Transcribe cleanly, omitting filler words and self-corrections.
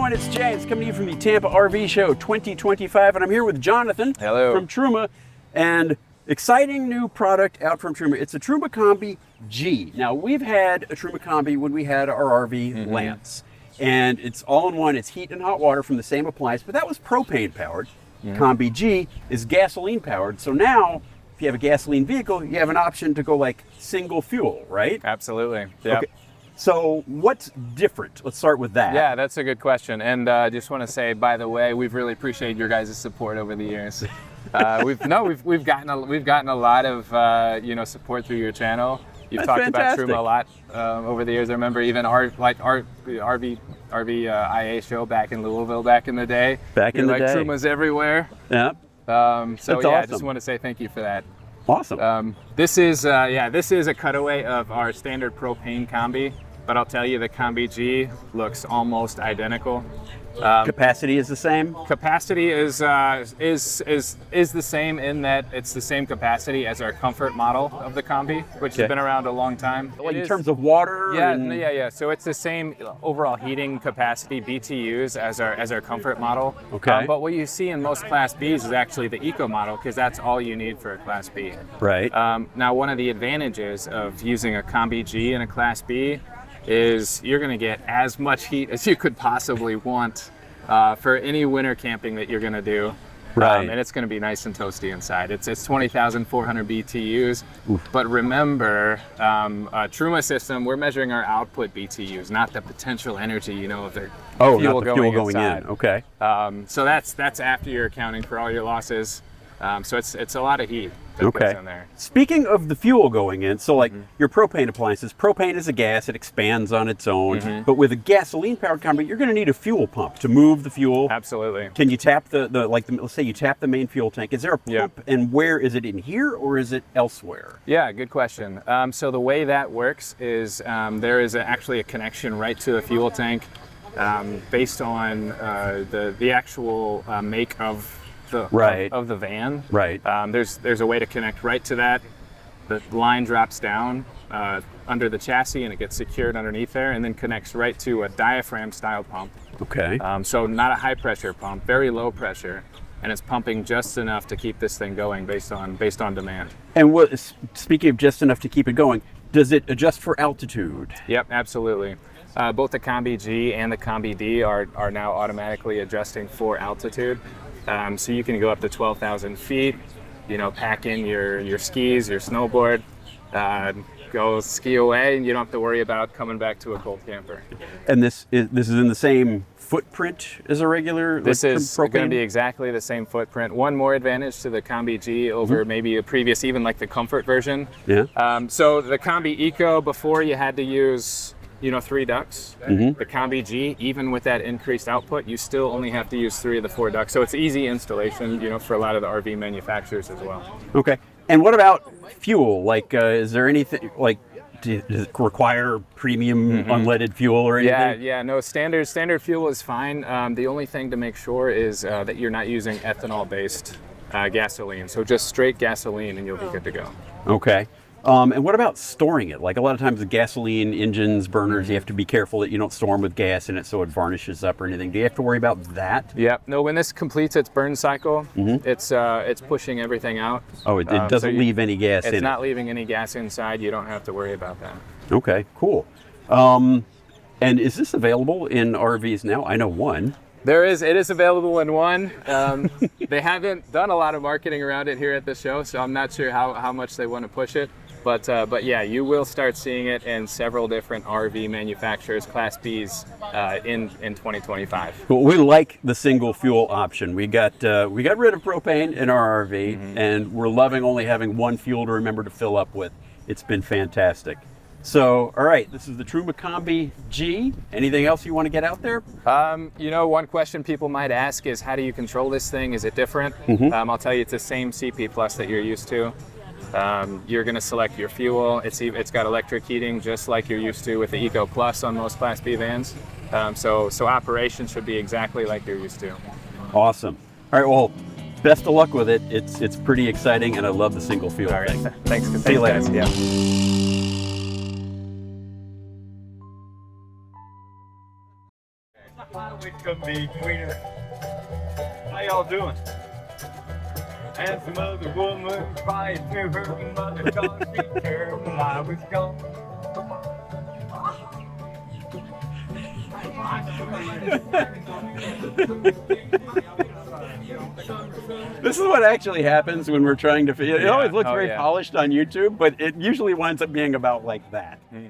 everyone, it's James coming to you from the Tampa RV Show 2025, and I'm here with Jonathan. Hello. From Truma, and exciting new product out from Truma. It's a Truma Combi G. Now, we've had a Truma Combi when we had our RV Lance, and it's all in one. It's heat and hot water from the same appliance, but that was propane powered. Combi G is gasoline powered, so now if you have a gasoline vehicle, you have an option to go like single fuel, right? Absolutely. Yep. Okay. So what's different? Let's start with that. Yeah, that's a good question. And I just want to say, by the way, we've really appreciated your guys' support over the years. We've gotten a lot of support through your channel. You've That's talked fantastic. about Truma a lot over the years. I remember even our RV IA show back in Louisville back in the day. Back in the day. Truma's everywhere. Yeah. So That's yeah, I awesome. just want to say thank you for that. Awesome. This is a cutaway of our standard propane combi, but I'll tell you the Combi G looks almost identical. Capacity is the same? Capacity is the same in that it's the same capacity as our Comfort model of the Combi, which has been around a long time. Like in terms of water? Yeah. So it's the same overall heating capacity BTUs as our Comfort model. Okay. But what you see in most Class Bs is actually the Eco model, because that's all you need for a Class B. Right. Now, one of the advantages of using a Combi G in a Class B is you're going to get as much heat as you could possibly want for any winter camping that you're going to do. Right. And it's going to be nice and toasty inside. It's 20,400 BTUs. Oof. But remember, Truma system, we're measuring our output BTUs, not the potential energy, of the fuel going in. Okay. So that's after you're accounting for all your losses. So it's a lot of heat that goes in there. Speaking of the fuel going in, so like your propane appliances, propane is a gas, it expands on its own, but with a gasoline powered Combi, you're going to need a fuel pump to move the fuel. Absolutely. Can you tap let's say you tap the main fuel tank, is there a pump and where is it, in here or is it elsewhere? Yeah, good question. So the way that works is there is actually a connection right to the fuel tank based on the actual make of the van. Right. There's a way to connect right to that. The line drops down under the chassis and it gets secured underneath there, and then connects right to a diaphragm style pump. Okay. So not a high pressure pump, very low pressure, and it's pumping just enough to keep this thing going based on demand. And speaking of just enough to keep it going, does it adjust for altitude? Yep, absolutely. Both the Combi G and the Combi D are now automatically adjusting for altitude. So you can go up to 12,000 feet, pack in your skis, your snowboard, go ski away, and you don't have to worry about coming back to a cold camper. And this is in the same footprint as a regular? This is going to be exactly the same footprint. One more advantage to the Combi G over maybe a previous, even like the Comfort version. Yeah. So the Combi Eco, before you had to use 3 ducts. The Combi G, even with that increased output, you still only have to use 3 of the 4 ducts. So it's easy installation, for a lot of the RV manufacturers as well. Okay. And what about fuel? Like, is there anything, like, does it require premium unleaded fuel or anything? Yeah, no, standard fuel is fine. The only thing to make sure is that you're not using ethanol-based gasoline. So just straight gasoline and you'll be good to go. Okay. And what about storing it? Like a lot of times the gasoline engines, burners, you have to be careful that you don't store them with gas in it so it varnishes up or anything. Do you have to worry about that? Yeah. No, when this completes its burn cycle, it's pushing everything out. Oh, it doesn't leave any gas in it? It's not leaving any gas inside. You don't have to worry about that. Okay, cool. And is this available in RVs now? I know one. It is available in one. They haven't done a lot of marketing around it here at the show, so I'm not sure how much they want to push it. But yeah, you will start seeing it in several different RV manufacturers, Class Bs, in 2025. Well, we like the single fuel option. We got rid of propane in our RV, and we're loving only having one fuel to remember to fill up with. It's been fantastic. So, all right, this is the Truma Combi G. Anything else you want to get out there? One question people might ask is, how do you control this thing? Is it different? I'll tell you, it's the same CP Plus that you're used to. You're going to select your fuel. It's got electric heating, just like you're used to with the Eco Plus on most Class B vans. So operation should be exactly like you're used to. Awesome. All right, well, best of luck with it. It's pretty exciting, and I love the single fuel thing. Thanks. See you later. Guys. Yeah. always come between her. How y'all doing? And some other woman crying to her mother, cause she cared when I was gone. This is what actually happens when we're trying to. It always looks Oh, very yeah. polished on YouTube, but it usually winds up being about like that. Mhm.